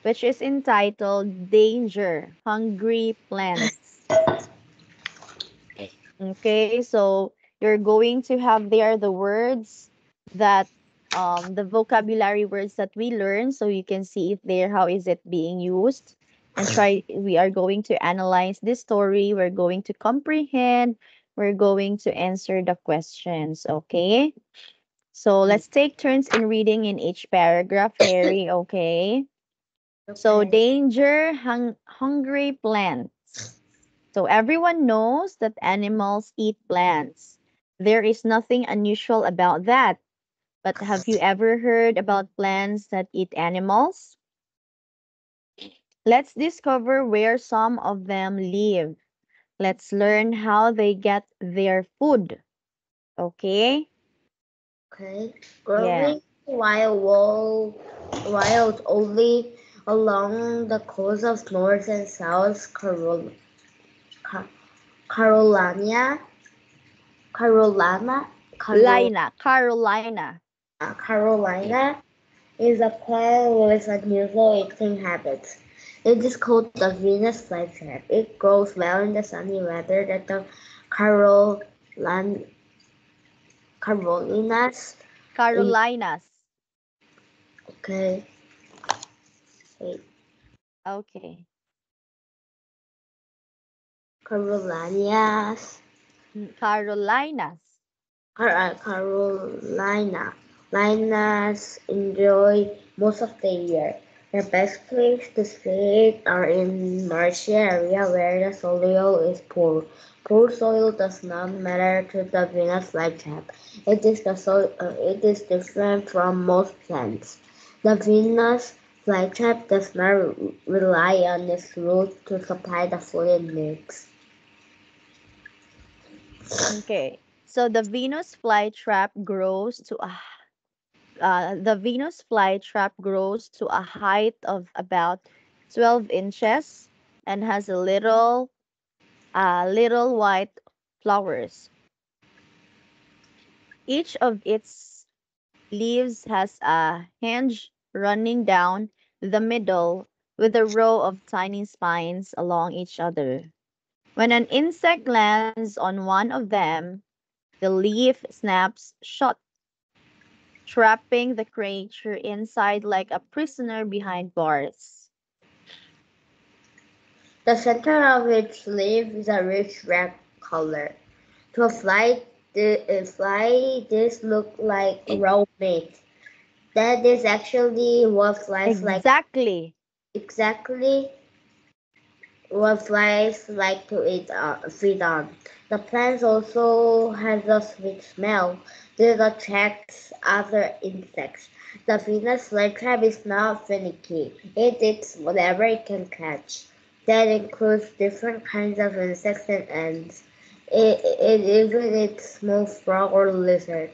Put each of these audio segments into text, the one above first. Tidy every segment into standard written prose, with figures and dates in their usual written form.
which is entitled Danger, Hungry Plants. Okay, so you're going to have there the words that the vocabulary words that we learn, so you can see if there how is it being used, and try we are going to analyze this story, we're going to comprehend, we're going to answer the questions, okay? So let's take turns in reading in each paragraph, Harry, okay? So Okay. danger, hungry plants. So everyone knows that animals eat plants. There is nothing unusual about that. But have you ever heard about plants that eat animals? Let's discover where some of them live. Let's learn how they get their food. Okay? Okay. Yeah. Growing wild only along the coast of North and South Ca- Carolina, Carolina, Carol, Lina, Carolina. Carolina is a plant with unusual eating habits. It is called the Venus flytrap. It grows well in the sunny weather that the Carolan, Carolinas. Carolinas. Okay, wait, Okay. Carolinas. Carolinas. Carolina. Linas enjoy most of the year. The best place to stay are in marshy area where the soil is poor. Poor soil does not matter to the Venus flytrap. It is different from most plants. The Venus flytrap does not rely on its roots to supply the food it needs. Okay. So the Venus flytrap grows to a height of about 12 inches and has a little white flowers. Each of its leaves has a hinge running down the middle with a row of tiny spines along each other. When an insect lands on one of them, the leaf snaps shut, trapping the creature inside like a prisoner behind bars. The center of its leaf is a rich red color. To a fly, this look like raw meat. That is actually what flies like Exactly. exactly what flies like to feed on. The plant also has a sweet smell. This attracts other insects. The Venus flytrap is not finicky. It eats whatever it can catch. That includes different kinds of insects and ants. It even eats small frog or lizard.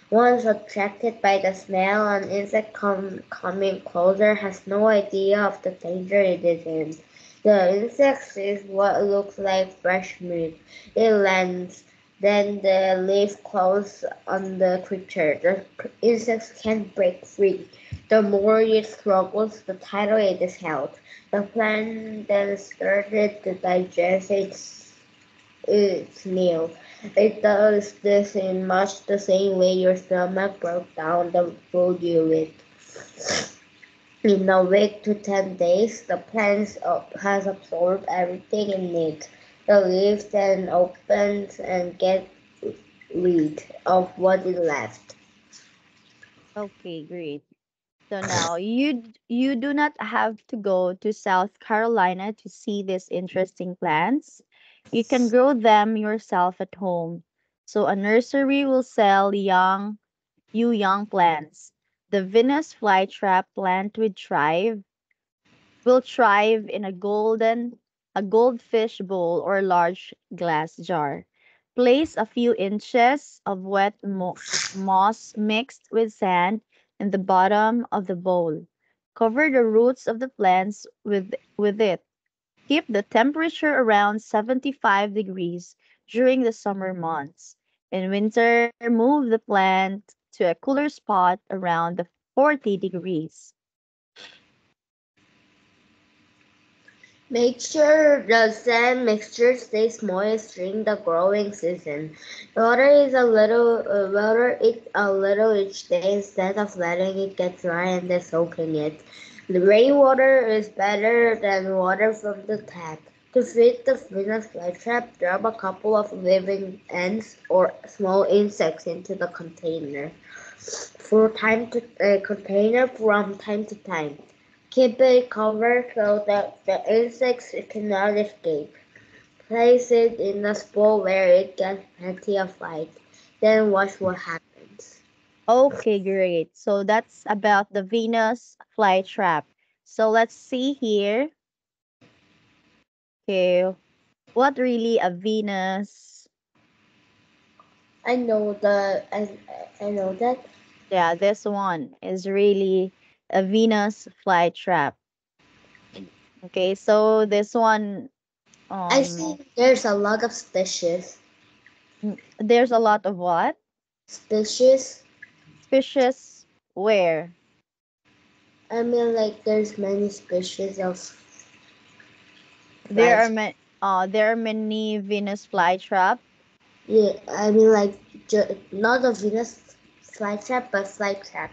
Once attracted by the smell, an insect coming closer has no idea of the danger it is in. The insect sees what looks like fresh meat. It lands. Then the leaf closes on the creature. The insect can't break free. The more it struggles, the tighter it is held. The plant then started to digest its meal. It does this in much the same way your stomach broke down the food you eat. In a week to 10 days, the plant has absorbed everything it needs. The leaf then opens and gets rid of what is left. Okay, great. So now you do not have to go to South Carolina to see these interesting plants. You can grow them yourself at home. So a nursery will sell young plants. The Venus flytrap plant will thrive in a goldfish bowl or large glass jar. Place a few inches of wet moss mixed with sand in the bottom of the bowl. Cover the roots of the plants with it. Keep the temperature around 75 degrees during the summer months. In winter, move the plant to a cooler spot around the 40 degrees. Make sure the sand mixture stays moist during the growing season. Water it a little each day instead of letting it get dry and then soaking it. The rainwater is better than water from the tap. To feed the Venus flytrap, drop a couple of living ants or small insects into the container from time to time. Keep it covered so that the insects cannot escape. Place it in a spot where it gets plenty of light. Then watch what happens. Okay, great. So that's about the Venus flytrap. So let's see here. Okay, what really a Venus? I know the I know that. Yeah, this one is really a Venus flytrap. Okay, so this one, I see there's a lot of species. there's a lot of what? Species. Species where? I mean, like there's many species of There are flies. there are many Venus flytrap. Yeah, I mean like not a Venus flytrap, but flytrap.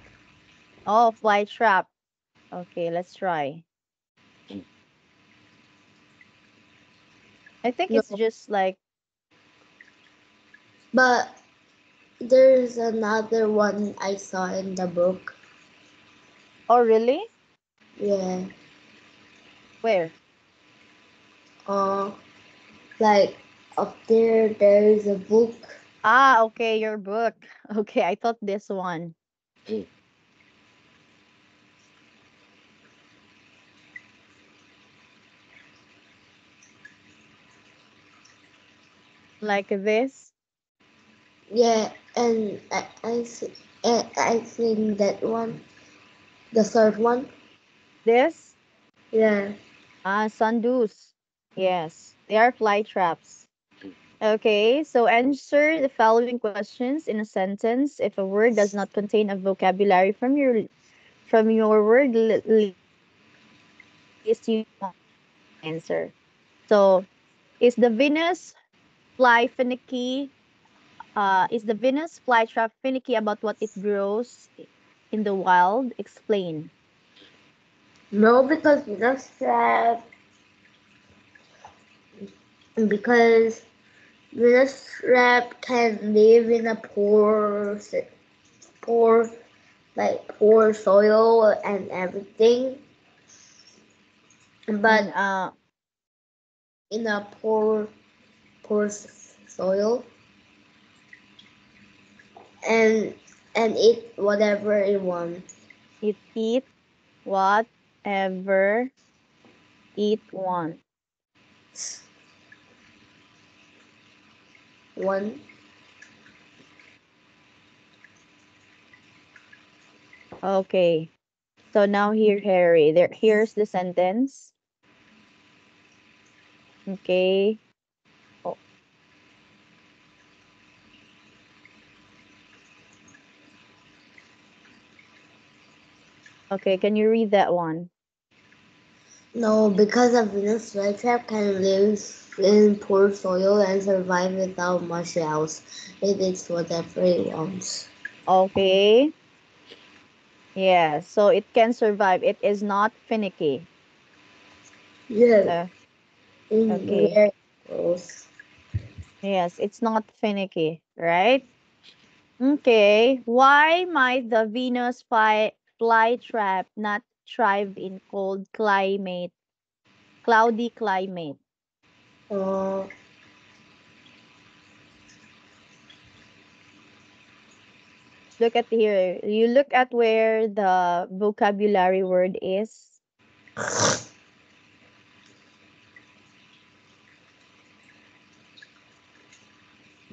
Oh, flytrap. Okay, let's try. I think No, it's just like, but there's another one I saw in the book. oh really? Yeah. Where? Uh, like up there, there is a book. Ah, okay, your book. Okay, I thought this one. Like this. Yeah, and I think that one, the third one. This? Yeah. Ah, sundews. Yes, they are fly traps. Okay, so answer the following questions in a sentence. If a word does not contain a vocabulary from your word list, you answer. So, is the Venus fly finicky? Is the Venus flytrap finicky about what it grows in the wild? Explain. No, because because Venus trap can live in a poor, poor soil and everything, Mm, but in a soil and eat whatever it wants. it eat whatever it want. One. Okay. So now here, Harry. Here's the sentence. Okay. Oh, okay. Can you read that one? No, because a Venus flytrap can live in poor soil and survive without much else. It eats whatever it wants. Okay. Yeah. So it can survive. It is not finicky. Yeah, Uh, in okay. very close. Yes, it's not finicky, right? Okay. Why might the Venus flytrap not thrive in cloudy climate? Uh, Look at here. You look at where the vocabulary word is.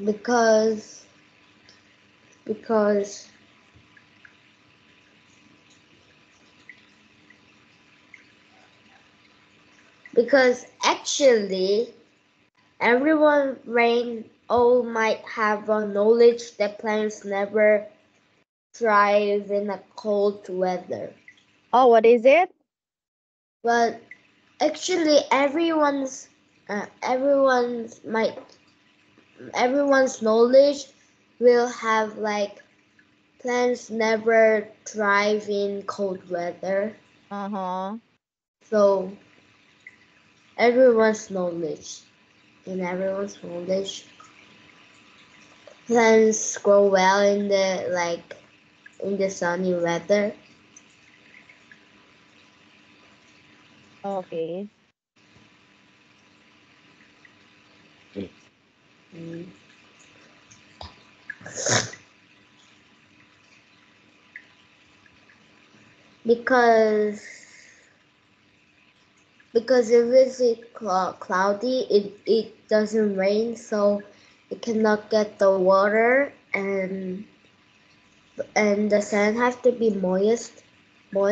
because because because actually everyone brain all might have a knowledge that plants never thrive in a cold weather. Oh, what is it? But Actually, everyone's might everyone's knowledge will have like plants never thrive in cold weather. Uh-huh. So everyone's knowledge in everyone's knowledge, plants grow well in the sunny weather. Okay. Mm. Because if cloudy, it doesn't rain, so it cannot get the water, and the sand has to be moist,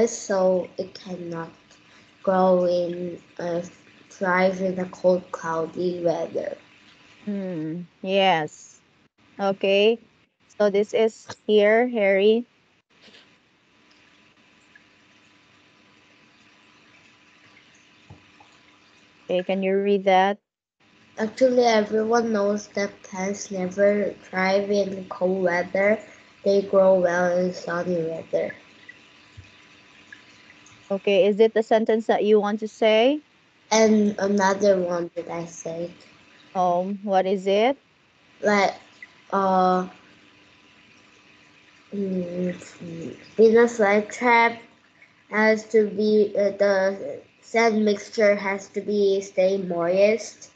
so it cannot grow in thrive in a cold, cloudy weather. Yes. Okay. So this is here, Harry. Okay, can you read that? Actually, everyone knows that plants never thrive in cold weather. They grow well in sunny weather. Okay, is it the sentence that you want to say? And another one that I say, What is it? like, uh, Venus flytrap has to be the sand mixture has to be stay moist,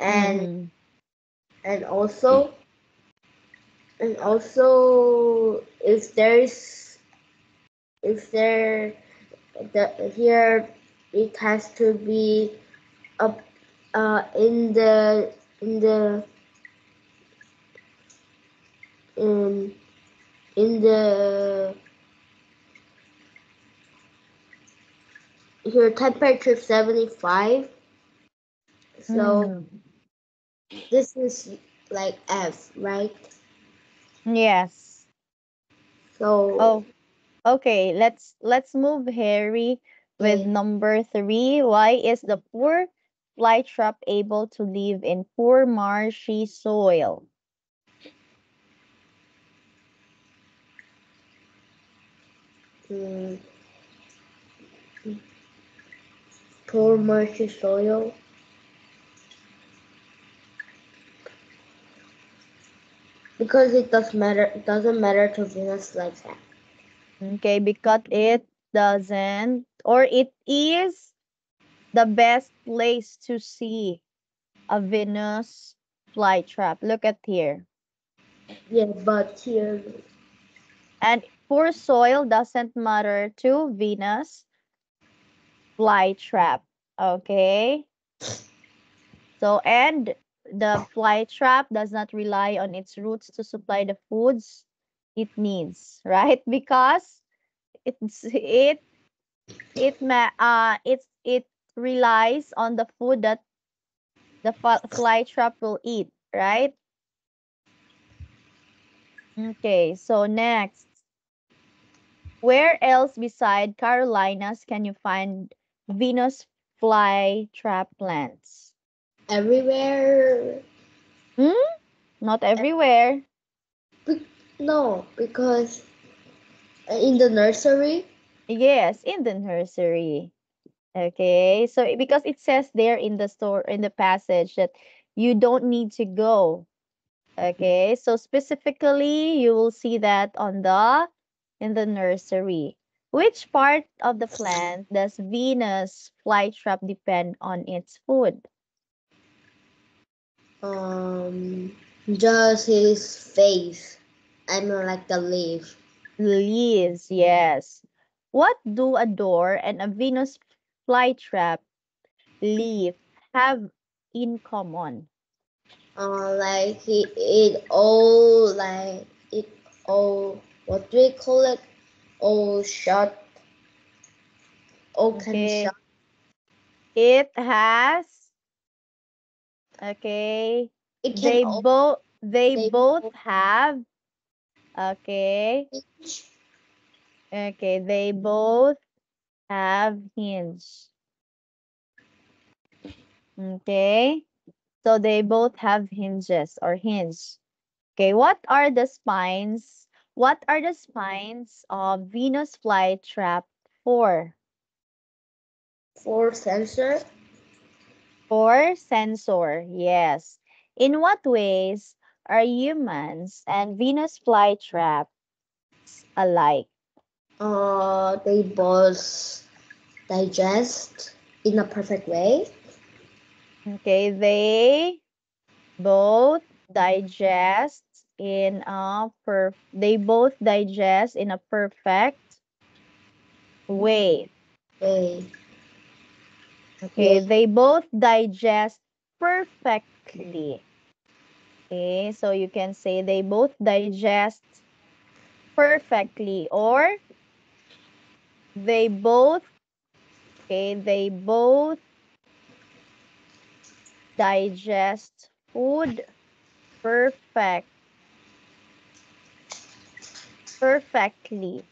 and Mm-hmm. and also if there here it has to be up in in in the here temperature 75. So Mm. this is like F, right? Yes. So Oh, okay. Let's move, Harry, with okay. number 3. Why is the poor flytrap able to live in poor marshy soil? Mm, poor marshy soil because it doesn't matter to Venus like that. Okay, because it doesn't, or it is the best place to see a Venus flytrap. Look at here. Yeah, but here And poor soil doesn't matter to Venus flytrap. Okay. So, and the flytrap does not rely on its roots to supply the foods it needs, right? Because it relies on the food that the flytrap will eat, right? Okay, so next, where else beside Carolinas can you find Venus flytrap plants? everywhere. Hmm? Not everywhere. No, because in the nursery. Yes, in the nursery. Okay, so because it says there in the store in the passage that you don't need to go. Okay, so specifically you will see that on the in the nursery. Which part of the plant does Venus flytrap depend on its food? Um, just his face. I mean, like the leaf. Leaves, yes. What do a door and a Venus flytrap leaf have in common? Like it all. What do we call it? All shut. All can Okay, shut. it has, okay, It can all. they They both both have, okay, each. okay, they both have hinge. Okay. So they both have hinges or hinge. Okay, what are the spines? What are the spines of Venus flytrap for? For sensor, For sensor, yes. In what ways are humans and Venus flytraps alike? they both digest in a perfect way. Okay, they both digest they both digest in a perfect way. Way, Okay, way. they both digest perfectly. Okay, so you can say they both digest perfectly or they both they both digest food perfect perfectly.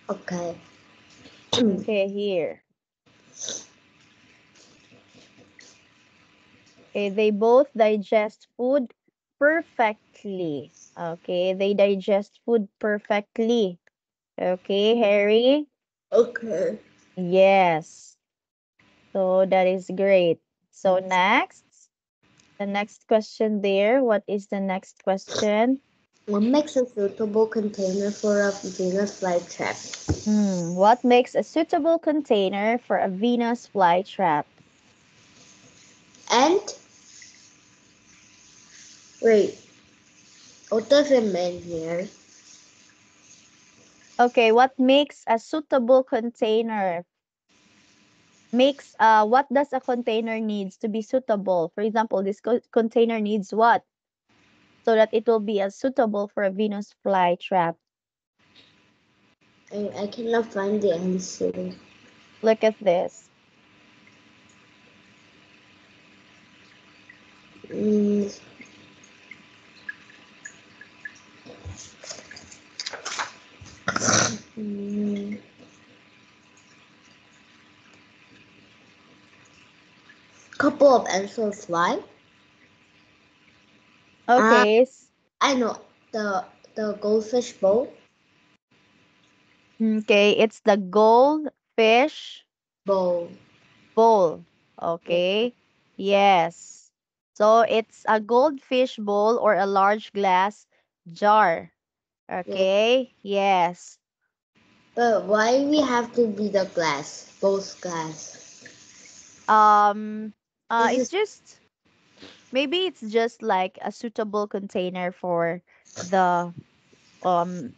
Okay. Okay, here. Okay, they both digest food perfectly. Okay, they digest food perfectly. Okay, Harry? Okay. Yes. So that is great. So next, the next question there. What is the next question? What makes a suitable container for a Venus flytrap? What makes a suitable container for a Venus flytrap? And wait, what does it mean here? Okay, what makes a suitable container? What does a container needs to be suitable? For example, this container needs what? So that it will be suitable for a Venus flytrap. I cannot find the answer. Look at this. Mm, mm, couple of answers. Why? Ah, Okay. I know the goldfish bowl. Okay, it's the goldfish Bowl. bowl. Yeah. Okay. Yes. So it's a goldfish bowl or a large glass jar. Yeah. Okay. Yes. But why we have to be the glass? Both glass. Um This it's is just maybe it's just like a suitable container the um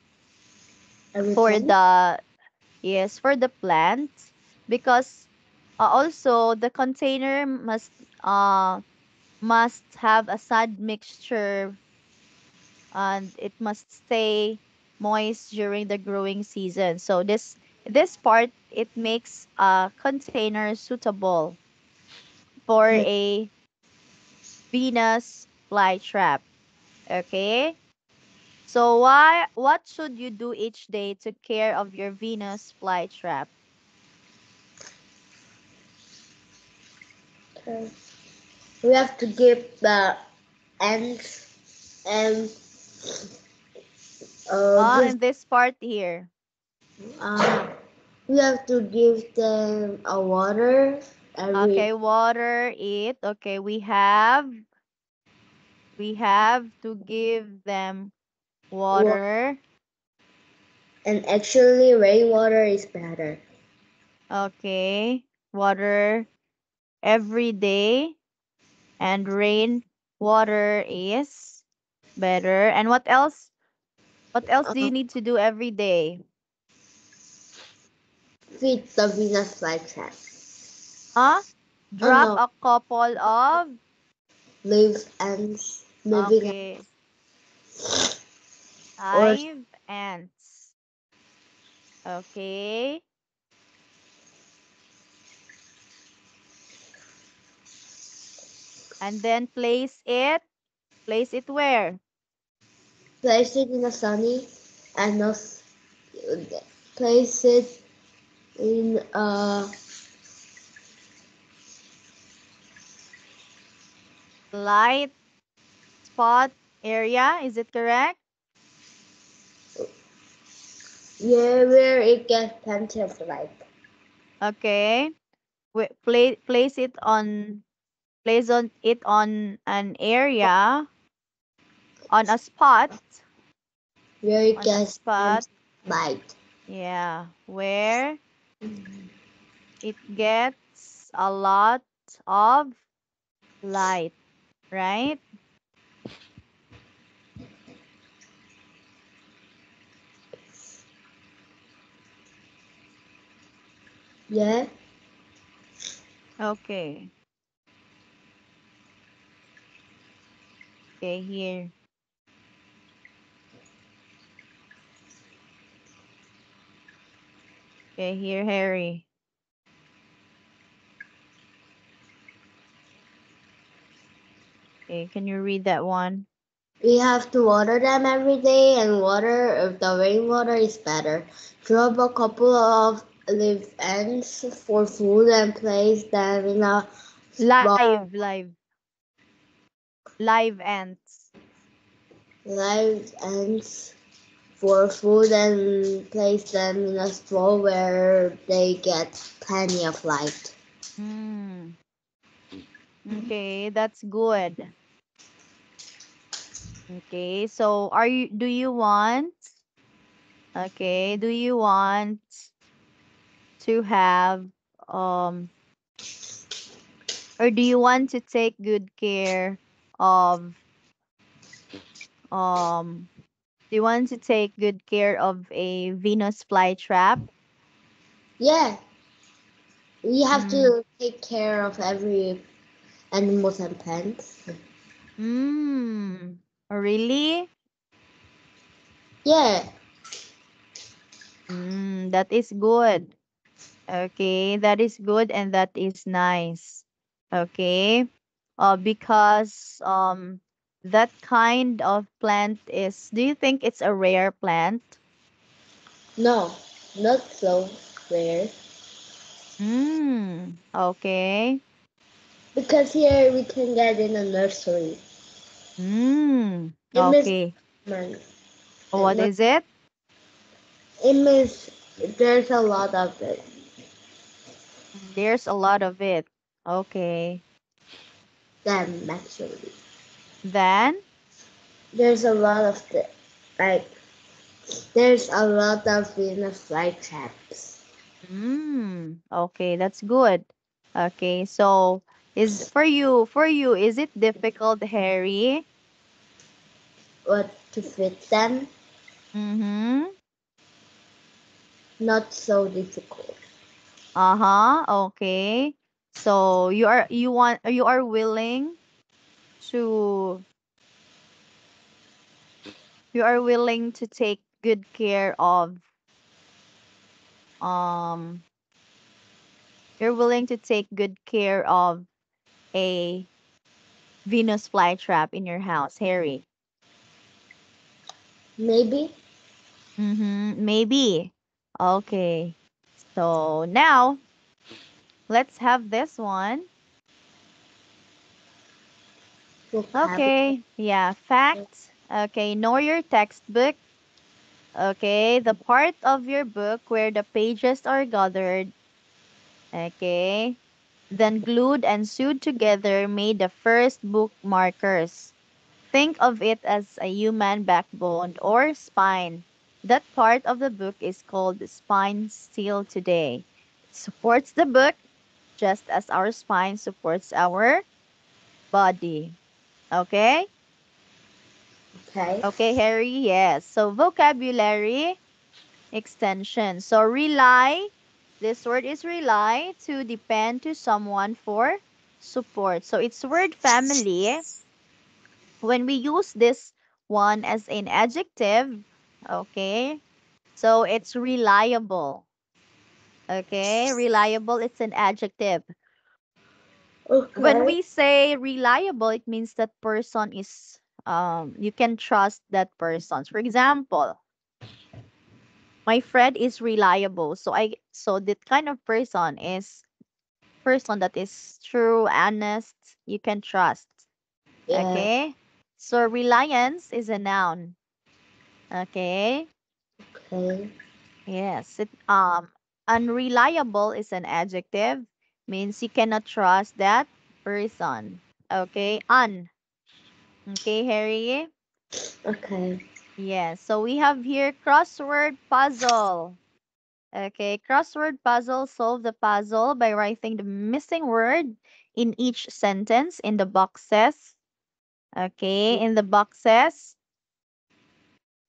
every for plant. the yes, for the plant because also the container must have a sand mixture and it must stay moist during the growing season. So this part it makes a container suitable for Yeah. a Venus flytrap. Okay? So what should you do each day to care of your Venus flytrap? Okay. We have to give the ends and give In this part here. uh we have to give them a water every Okay, water it. Okay, we have to give them wa- water. and actually rainwater is better. Okay, water every day and rain water is better. And what else? What else do Uh, you need to do every day? feed the Venus flytrap. Huh? Oh Drop no, a couple of live ants living okay, or hive ants. Okay. And then place it where? place it in the sunny and not place it in light spot area. Is it correct? Yeah, where it gets plenty of light. Okay. Place on it on an area, on a spot, Where it on a gets spot. plenty of light. Yeah, where it gets a lot of light, right? Yeah. Okay. Okay, here. Okay, here, Harry. Okay, can you read that one? We have to water them every day, and water if the rainwater is better. Drop a couple of leaf ends for food and place them in a small Live ants. live ends for food and place them in a straw where they get plenty of light. Hmm. Okay, that's good. Okay, so do you want, okay, do you want to have, um, or do you want to take good care of, um, do you want to take good care of a Venus flytrap? Yeah, we have Mm. to take care of every animals and plants. Mm. Really? Yeah, That is good. Okay, that is good and that is nice. Okay. Because that kind of plant is, do you think it's a rare plant? no, not so rare. Okay. Because here we can get in a nursery. It means Okay. man, What is it? it means there's a lot of it. There's a lot of it. Okay. Them actually. Then, There's a lot of the like there's a lot of Venus flytraps. okay, that's good. Okay, so for you, is it difficult, Harry? But to fit them, Mm-hmm. not so difficult. Uh-huh. Okay. So you are willing to take good care of um you're willing to take good care of a Venus flytrap in your house, Harry. Maybe Mm-hmm. Maybe. Okay. So now let's have this one. vocabulary. Okay. Yeah. Fact. Okay. Know your textbook. Okay. The part of your book where the pages are gathered. Okay. Then glued and sewed together made the first book markers. Think of it as a human backbone or spine. That part of the book is called the spine still today. It supports the book just as our spine supports our body. Okay? Okay. Okay, Harry, yes. So vocabulary extension. So rely, this word is rely, to depend to someone for support. So it's word family. When we use this one as an adjective, okay, so it's reliable. Okay, reliable, it's an adjective. When Okay. we say reliable, it means that person is, you can trust that person. For example, my friend is reliable. So that kind of person that is true, honest, you can trust. Yeah. Okay. So reliance is a noun. Okay. Okay. Yes. Unreliable is an adjective. Means you cannot trust that person. Okay. Okay, Harry. Okay. Yes. So we have here crossword puzzle. Okay, crossword puzzle. Solve the puzzle by writing the missing word in each sentence in the boxes. Okay, in the boxes.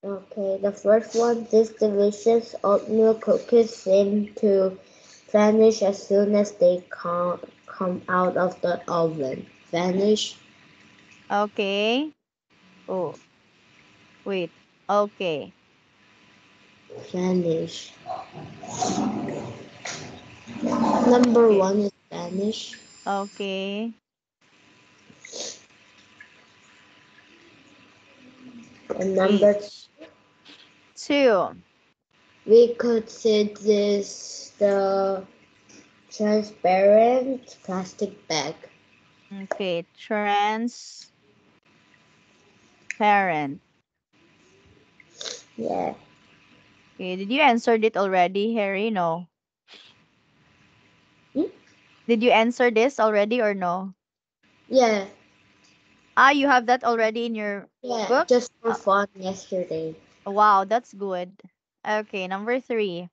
Okay. The first one. These delicious oatmeal cookies seem to vanish as soon as they come out of the oven. Vanish. Okay. Oh, wait. Okay. Vanish. Number Okay. one is vanish. Okay. And number H. Two. we could see this the transparent plastic bag. Okay. Transparent. Yeah. Okay. Did you answer it already, Harry? No. Hmm? Did you answer this already or no? Yeah. Ah, you have that already in your Yeah. book? Just for fun yesterday. Wow, that's good. Okay, number three.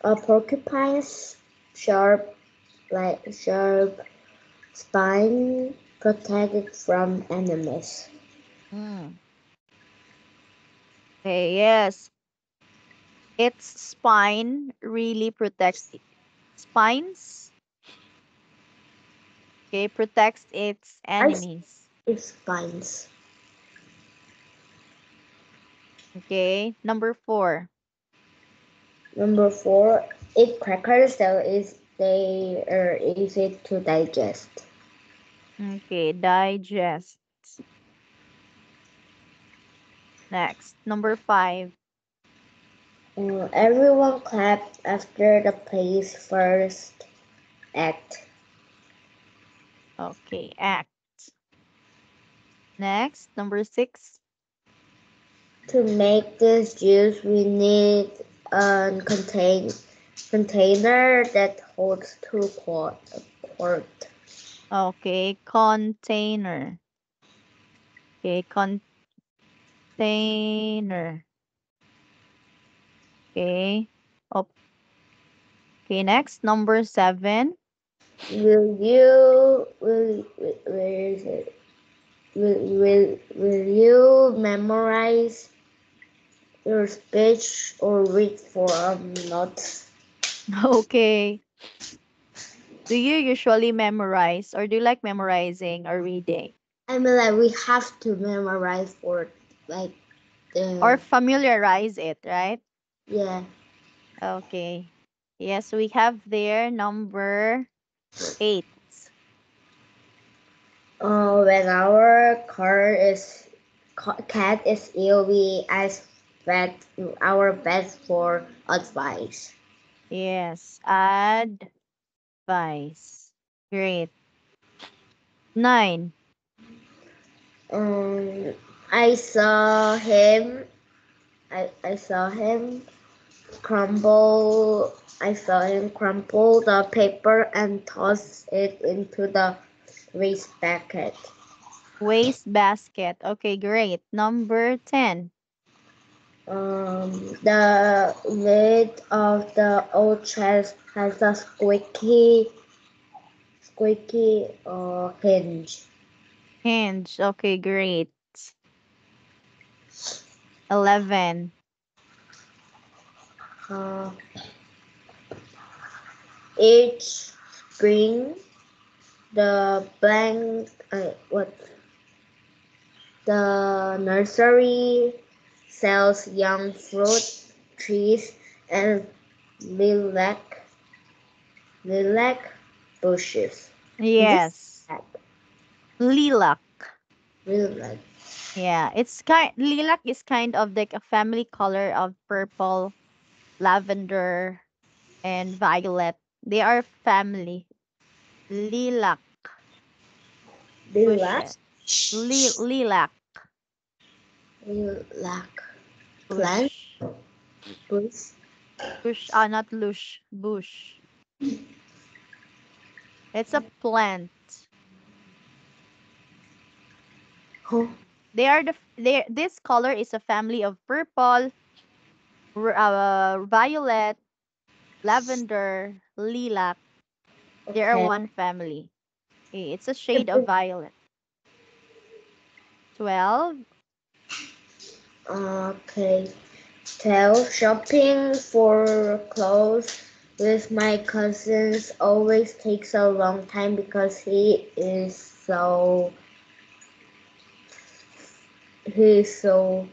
A porcupine's sharp spine protected from enemies. Mm. Okay, yes. Its spine really protects spines. Okay, protects its I see enemies. its spines. Okay, number four. Number four, eat crackers so is they are easy to digest. Okay, digest. Next, number five. Everyone clapped after the play's first act. Okay, act. Next, number six. To make this juice, we need a container that holds quart. Okay, container. Okay, container. Okay. Oh, okay, next, number seven. Where is it? Will you memorize your speech or read for notes? Okay. Do you usually memorize or do you like memorizing or reading? I mean, like we have to memorize for like Or the familiarize it, right? yeah. Okay. Yes, we have there number eight. When our cat is ill, we ask our pet for advice. Yes, advice. Great. Nine. Um, I saw him. I saw him crumble. I saw him crumple the paper and toss it into the waste bucket. Waste basket. Okay, great. Number 10. The lid of the old chest has a squeaky hinge. Hinge. Okay, great. 11. Uh, each spring, the the nursery sells young fruit trees and lilac lilac bushes. This Yes. Lilac. lilac. Yeah, it's lilac is kind of like a family color of purple, lavender, and violet. They are family. Lilac Lilac. bushes. Lilac. Lilac. Plant. Bush. Bush. Bush. Not lush. Bush. It's a plant. Oh. This color is a family of purple, violet, lavender, lilac. They are Okay. one family. It's a shade of violet. 12. Okay. Shopping for clothes with my cousins always takes a long time because he's so he's so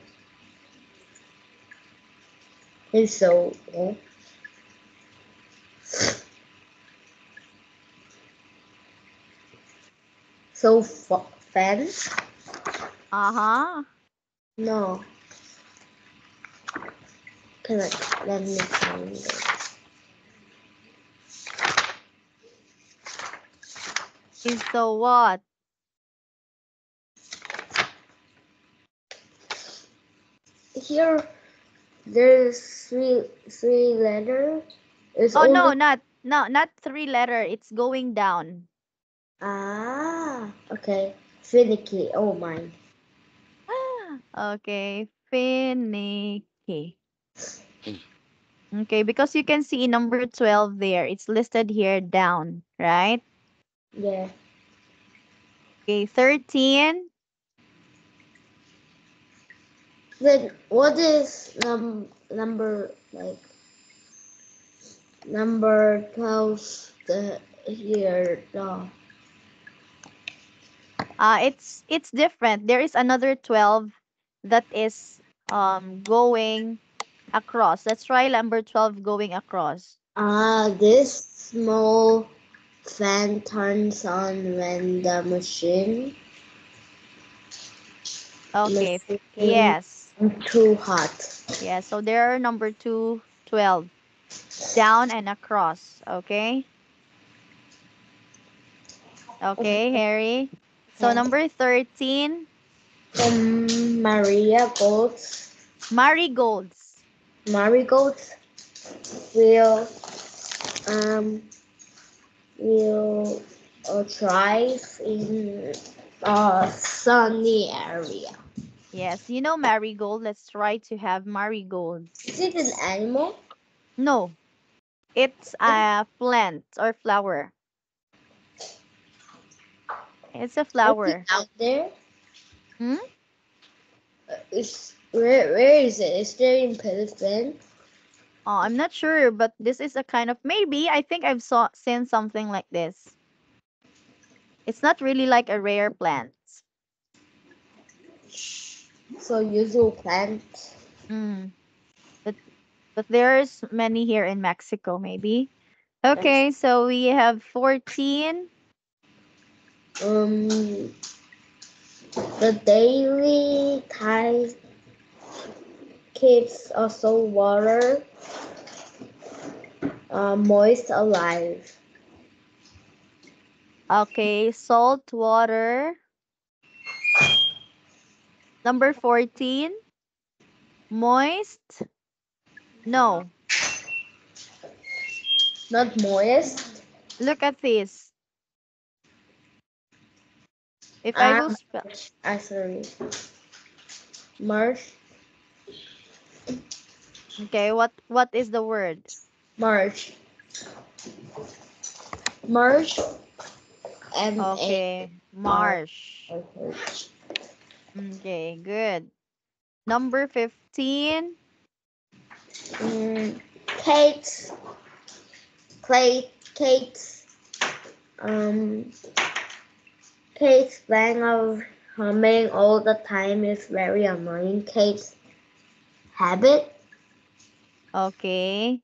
so fan. Uh-huh. No, can I let me find it. Is so what? Here, there's three letters. It's Oh no, only not 3 letter. It's going down. okay. Finicky. Oh my. Okay, finicky. Okay, because you can see number 12 there. It's listed here down, right? Yeah. Okay, 13. Then what is number like number 12 the here the It's different. There is another 12 that is going across. Let's try number 12 going across. this small fan turns on when the Okay. machine Yes. is too hot. Yeah, so there are number 2, 12. Down and across, okay? Okay, Harry. So Okay. number 13, Maria Gold's marigolds. marigolds will um will thrive in a sunny area. Yes, you know marigold. Let's try to have marigolds. Is it an animal? No, it's a plant or flower. It's a Is it flower. out there? Hmm? Is where is it? Is there in Philippines? Oh, I'm not sure, but this is a kind of maybe. I think I've seen something like this. It's not really like a rare plant. So usual plant. Mm, but there's many here in Mexico, maybe. Okay, so we have 14. Um, the daily tide keeps also water moist alive. Okay, salt water. Number 14, moist. No, Not moist. look at this. If I Ah, will spell, sorry. Marsh, okay, what is the word? marsh, marsh, M-A. Okay, R. marsh. Okay, good. Number 15, Mm, Kate's Kate's um Kate's bang of humming all the time is very annoying. Kate's habit. okay.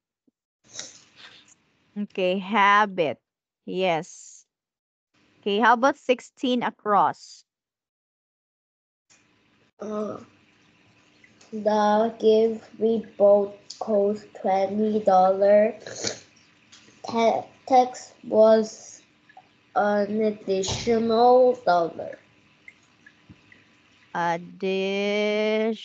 Okay, habit. Yes. Okay, how about 16 across? Uh, the give we both cost $20. Tax was an additional dollar. Additional.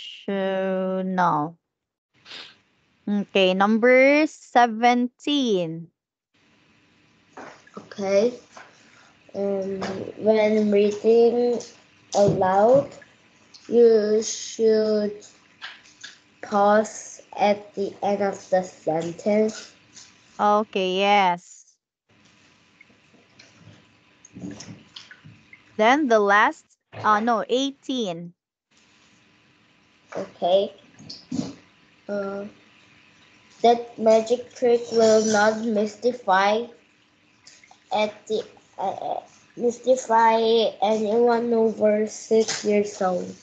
Okay, number 17. Okay. When reading aloud, you should pause at the end of the sentence. Okay, yes. Then the last, no, 18. Okay. Uh, that magic trick will not at the mystify anyone over 6 years old.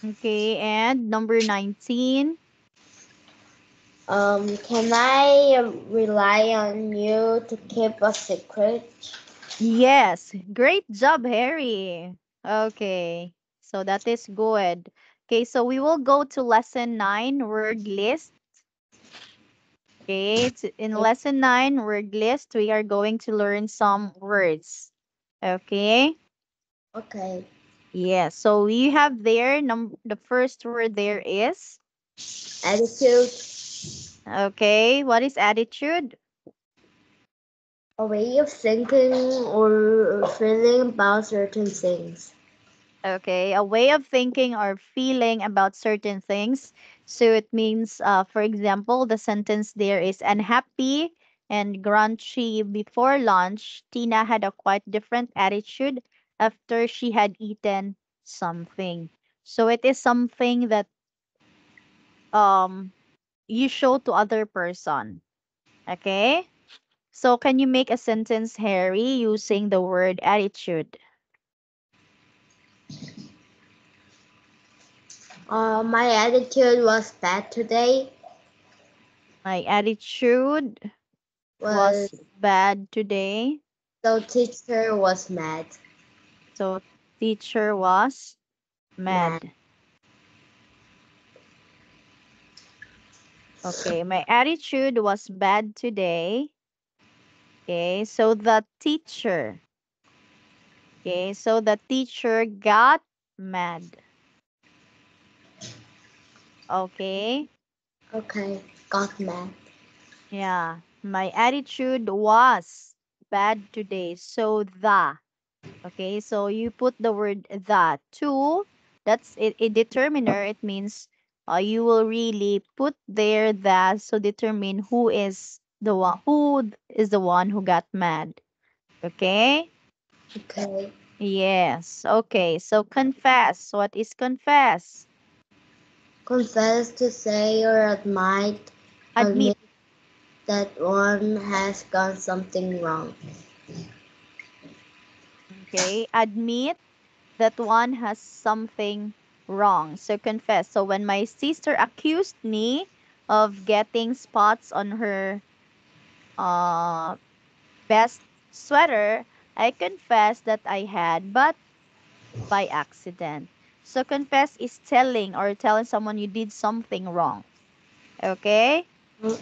Okay, and number 19. Can I rely on you to keep a secret? Yes, great job, Harry. Okay, so that is good. Okay, so we will go to lesson 9, word list. Okay, in lesson 9, word list, we are going to learn some words. Okay, Okay. yes, so we have there, the first word there is, Attitude, okay, what is attitude? a way of thinking or feeling about certain things. Okay, a way of thinking or feeling about certain things. So it means, for example, the sentence there is unhappy and grunchy before lunch. Tina had a quite different attitude after she had eaten something. So it is something that um you show to other person. Okay? So can you make a sentence, Harry, using the word attitude? My attitude was bad today. My attitude Was was bad today. the teacher was mad. So teacher was Mad. mad. Okay, my attitude was bad today. Okay, so the teacher. Okay, so the teacher got mad. Okay, Okay. Got mad. yeah, my attitude was bad today. So the. Okay, so you put the word the to, that's it, a determiner. It means you will really put there that, so determine who is the one who got mad. Okay? Okay. Yes. Okay, so confess. What is confess? Confess to say or Admit. admit that one has done something wrong. Okay, admit that one has something wrong. So confess. So when my sister accused me of getting spots on her uh best sweater, I confess that I had, but by accident. So confess is telling someone you did something wrong. Okay? So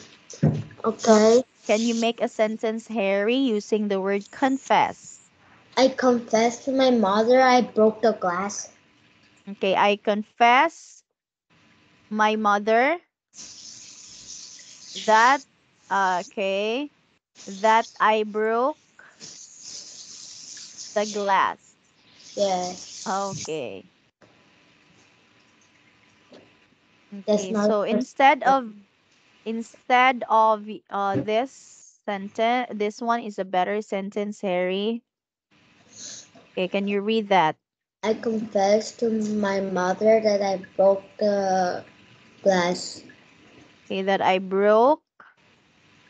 Okay. can you make a sentence, Harry, using the word confess? I confessed to my mother I broke the glass. Okay, I confess my mother that okay, that I broke the glass. Yeah. Okay. That's Okay, not so first. instead of this sentence, this one is a better sentence, Harry. Okay, can you read that? I confessed to my mother that I broke the glass. Okay, that I broke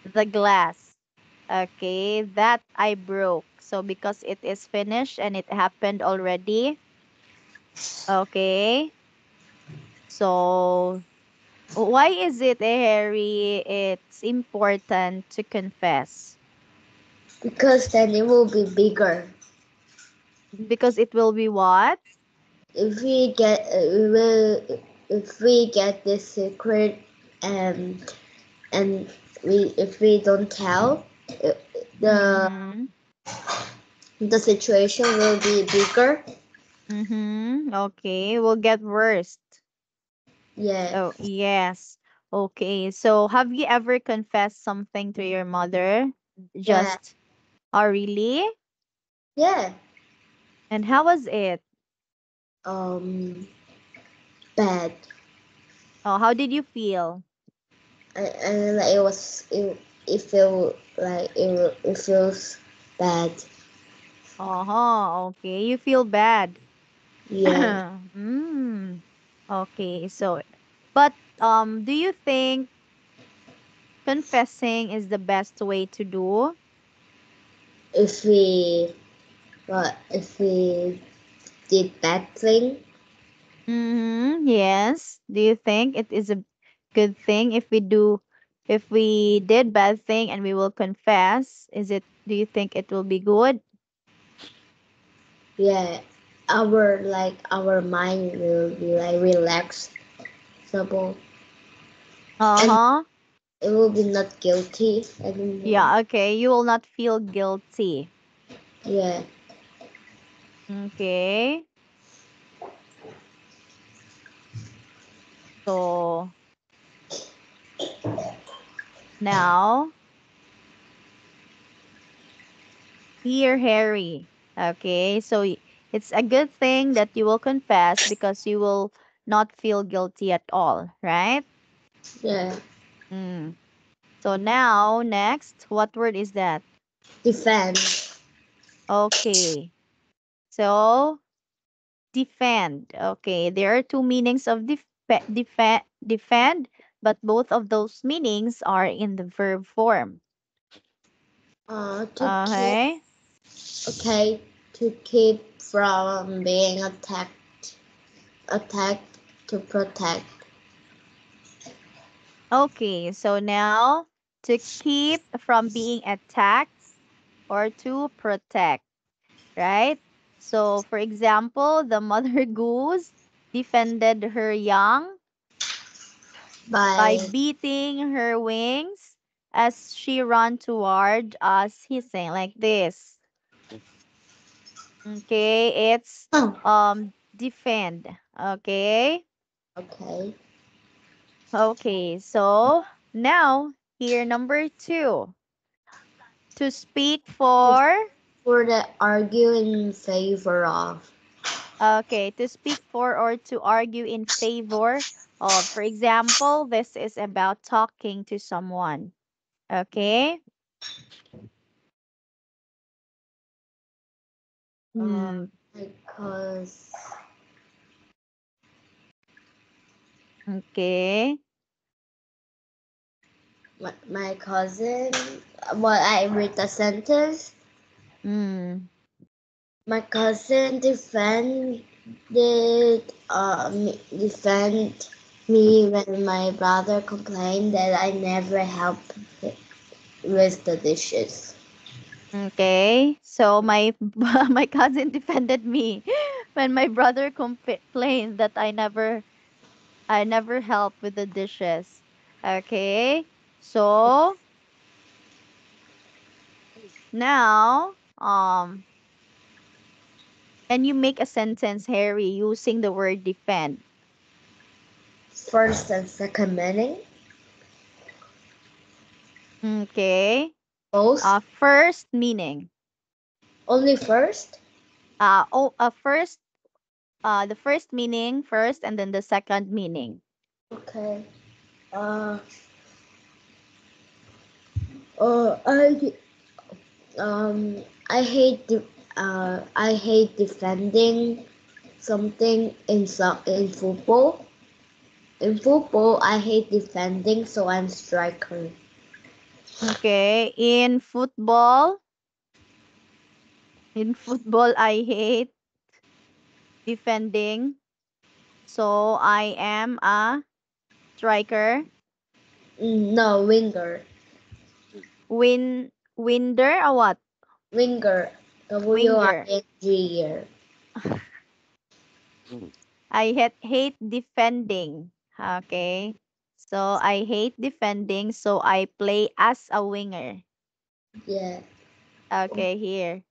the glass. Okay, that I broke. So because it is finished and it happened already. Okay. So why is it, Harry, it's important to confess? Because then it will be bigger. Because it will be what? If we get if we get this secret and if we don't tell, the Mm-hmm. the situation will be bigger. Mm-hmm. Okay, will get worse. Yeah. Oh, yes. Okay. So, have you ever confessed something to your mother? Yeah. Just, oh, really? Yeah. And how was it? Um, bad. Oh, how did you feel? And like it feel like it feels bad. Oh, okay. You feel bad. Yeah. Mm. Okay. So, but do you think confessing is the best way to do? If we if we did bad thing, Mm-hmm. Yes. Do you think it is a good thing if we did bad thing and we will confess? Do you think it will be good? yeah, our mind will be like relaxed, and Uh-huh. it will be not guilty anymore. Yeah, okay. You will not feel guilty. Yeah. Okay. So now, here, Harry. Okay. So it's a good thing that you will confess because you will not feel guilty at all, right? Yeah. Mm. So now, next, what word is that? Defend. Okay. So defend. Okay. There are two meanings of defend, but both of those meanings are in the verb form. To keep. Okay. Okay. To keep from being attacked to protect. Okay. So now to keep from being attacked or to protect, right? So for example, the mother goose defended her young by By beating her wings as she ran toward us, hissing like this. Okay, it's oh. defend. Okay. Okay. Okay, so now here number two. To speak for For the argue in favor of. okay, to speak for or to argue in favor of. For example, this is about talking to someone. Okay? Uh, Hmm. because Okay. my cousin, well, I read the sentence. Hmm. My cousin defend me when my brother complained that I never helped with the dishes. Okay. So my my cousin defended me when my brother complained that I never help with the dishes. Okay? So now can you make a sentence, Harry, using the word defend? First and second meaning, Okay. both. First meaning. Only first. First the first meaning first and then the second meaning. Okay. Uh, uh, I I hate defending something in football. In football, I hate defending, so I'm striker. Okay. In football I hate defending. So I am a striker. No, winger. Winder or what? Winger. Winger. Winger. I hate defending. Okay. So I hate defending, so I play as a winger. Yeah. Okay, here.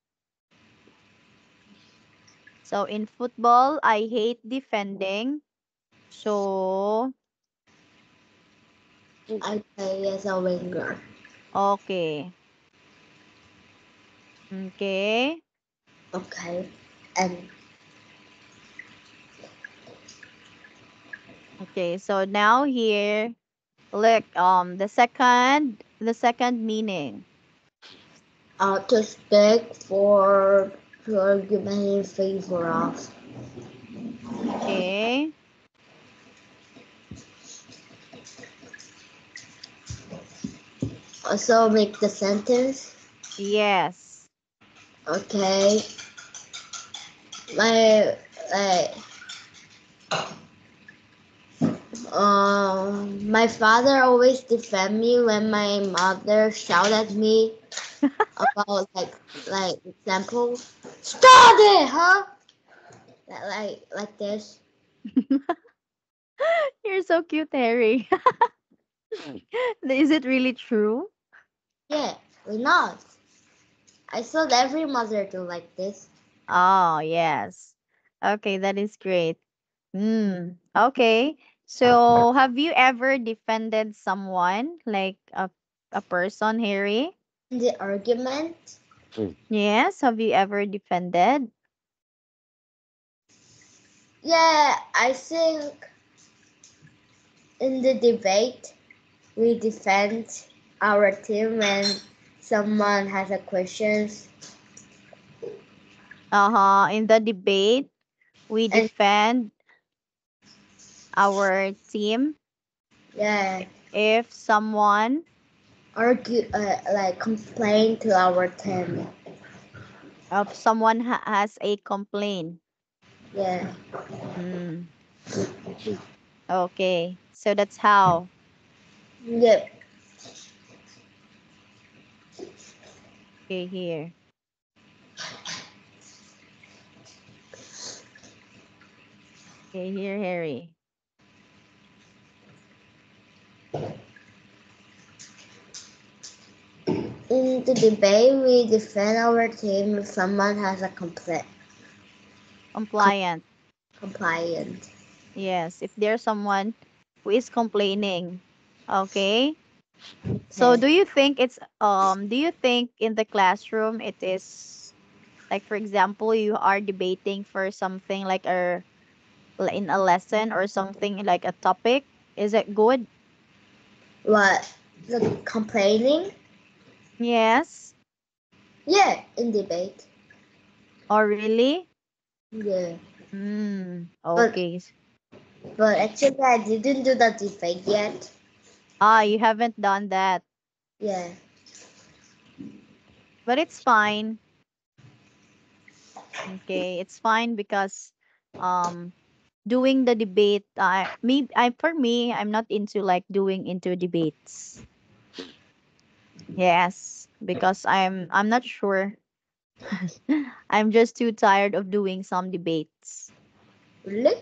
So in football, I hate defending. So, I play as a winger. okay. Okay. Okay. And Okay. So now here, look, the second meaning. to speak for to argument in favor of. Okay. Also make the sentence. Yes. Okay. My like my father always defend me when my mother shout at me about like example. Study, huh? Like this. You're so cute, Harry. Is it really true? Yeah, we not. I thought every mother do like this. Oh, yes. Okay, that is great. Okay. So, have you ever defended someone, like a person, Harry? The argument. Yes, have you ever defended? Yeah, I think in the debate we defend our team when someone has a questions Uh-huh. In the debate, we and defend our team yeah if someone argue like complain to our team. if someone has a complaint. Yeah. Mm, okay. So that's how. Yep. Okay, here. Okay, here, Harry. In the debate we defend our team if someone has a Compliant. compliant. Yes, if there's someone who is complaining. Okay. So Okay. do you think in the classroom it is like, for example, you are debating for something like in a lesson or something like a topic, is it good? What? The complaining? Yes. Yeah, in debate. Or really? Yeah. But Okay. actually I didn't do the debate yet. Ah, you haven't done that. Yeah. But it's fine. Okay, it's fine because um doing the debate, for me, I'm not into like doing into debates. Yes, because I'm not sure. I'm just too tired of doing some debates. Really?